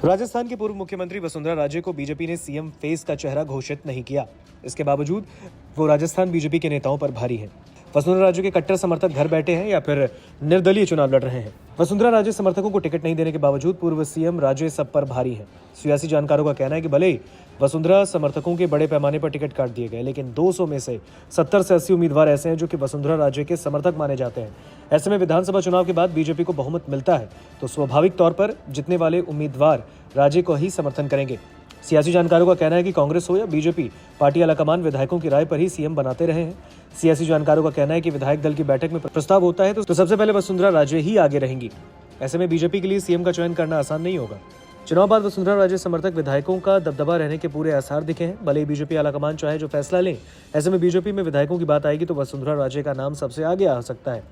राजस्थान के पूर्व मुख्यमंत्री वसुंधरा राजे को बीजेपी ने सीएम फेस का चेहरा घोषित नहीं किया। इसके बावजूद वो राजस्थान बीजेपी के नेताओं पर भारी हैं। वसुंधरा राजे के कट्टर समर्थक घर बैठे हैं या फिर निर्दलीय चुनाव लड़ रहे हैं। वसुंधरा राजे समर्थकों को टिकट नहीं देने के बावजूद पूर्व सीएम राजे सब पर भारी हैं। सियासी जानकारों का कहना है कि भले ही वसुंधरा समर्थकों के बड़े पैमाने पर टिकट काट दिए गए, लेकिन 200 में से 70 से 80 उम्मीदवार ऐसे हैं जो कि वसुंधरा राजे के समर्थक माने जाते हैं। ऐसे में विधानसभा चुनाव के बाद बीजेपी को बहुमत मिलता है तो स्वाभाविक तौर पर जीतने वाले उम्मीदवार राजे को ही समर्थन करेंगे। सियासी जानकारों का कहना है कि कांग्रेस हो या बीजेपी, पार्टी आलाकमान विधायकों की राय पर ही सीएम बनाते रहे हैं। सियासी जानकारों का कहना है कि विधायक दल की बैठक में प्रस्ताव होता है तो सबसे पहले वसुंधरा राजे ही आगे रहेंगी। ऐसे में बीजेपी के लिए सीएम का चयन करना आसान नहीं होगा। चुनाव बाद वसुंधरा राजे समर्थक विधायकों का दबदबा रहने के पूरे आसार दिखे हैं। भले ही बीजेपी आलाकमान चाहे जो फैसला लें, ऐसे में बीजेपी में विधायकों की बात आएगी तो वसुंधरा राजे का नाम सबसे आगे आ सकता है।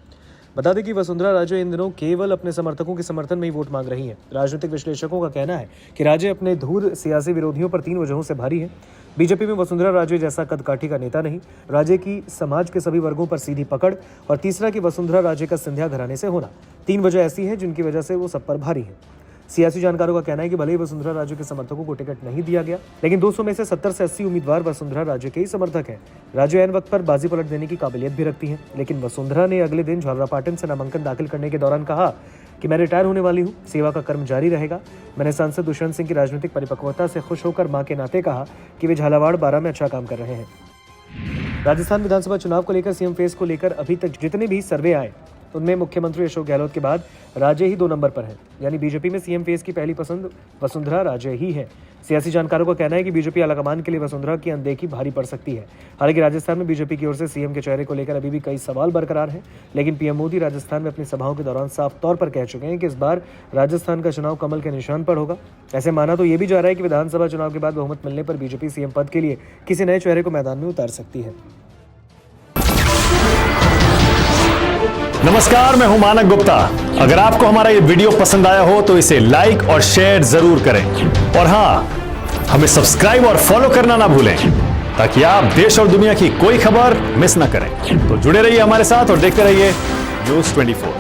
बता दें कि वसुंधरा राजे इन दिनों केवल अपने समर्थकों के समर्थन में ही वोट मांग रही हैं। राजनीतिक विश्लेषकों का कहना है कि राजे अपने धूर सियासी विरोधियों पर 3 वजहों से भारी है। बीजेपी में वसुंधरा राजे जैसा कदकाठी का नेता नहीं, राजे की समाज के सभी वर्गों पर सीधी पकड़, और तीसरा कि वसुंधरा राजे का सिंधिया घराने से होना। 3 वजह ऐसी हैं जिनकी वजह से वो सब पर भारी है। सियासी जानकारों का कहना है कि भले ही वसुंधरा राजे के समर्थकों को टिकट नहीं दिया गया, लेकिन 200 में से 70 से 80 उम्मीदवार वसुंधरा राजे के ही समर्थक हैं। राजे ऐन वक्त पर बाजी पलट देने की काबिलियत भी रखती हैं, लेकिन वसुंधरा ने अगले दिन झालरापाटन से नामांकन दाखिल करने के दौरान कहा कि मैं रिटायर होने वाली हूं, सेवा का कर्म जारी रहेगा। मैंने सांसद दुष्यंत सिंह की राजनीतिक परिपक्वता से खुश होकर मां के नाते कहा कि वे झालावाड़ 12 में अच्छा काम कर रहे हैं। राजस्थान विधानसभा चुनाव को लेकर सीएम फेस को लेकर अभी तक जितने भी सर्वे आए उनमें मुख्यमंत्री अशोक गहलोत के बाद राजे ही 2 नंबर पर हैं। यानी बीजेपी में सीएम फेस की पहली पसंद वसुंधरा राजे ही है। सियासी जानकारों का कहना है कि बीजेपी आलाकमान के लिए वसुंधरा की अनदेखी भारी पड़ सकती है। हालांकि राजस्थान में बीजेपी की ओर से सीएम के चेहरे को लेकर अभी भी कई सवाल बरकरार हैं, लेकिन पीएम मोदी राजस्थान में अपनी सभाओं के दौरान साफ तौर पर कह चुके हैं कि इस बार राजस्थान का चुनाव कमल के निशान पर होगा। ऐसे माना तो ये भी जा रहा है कि विधानसभा चुनाव के बाद बहुमत मिलने पर बीजेपी सीएम पद के लिए किसी नए चेहरे को मैदान में उतार सकती है। नमस्कार, मैं हूं मानक गुप्ता। अगर आपको हमारा ये वीडियो पसंद आया हो तो इसे लाइक और शेयर जरूर करें, और हां, हमें सब्सक्राइब और फॉलो करना ना भूलें ताकि आप देश और दुनिया की कोई खबर मिस ना करें। तो जुड़े रहिए हमारे साथ और देखते रहिए न्यूज़ 24।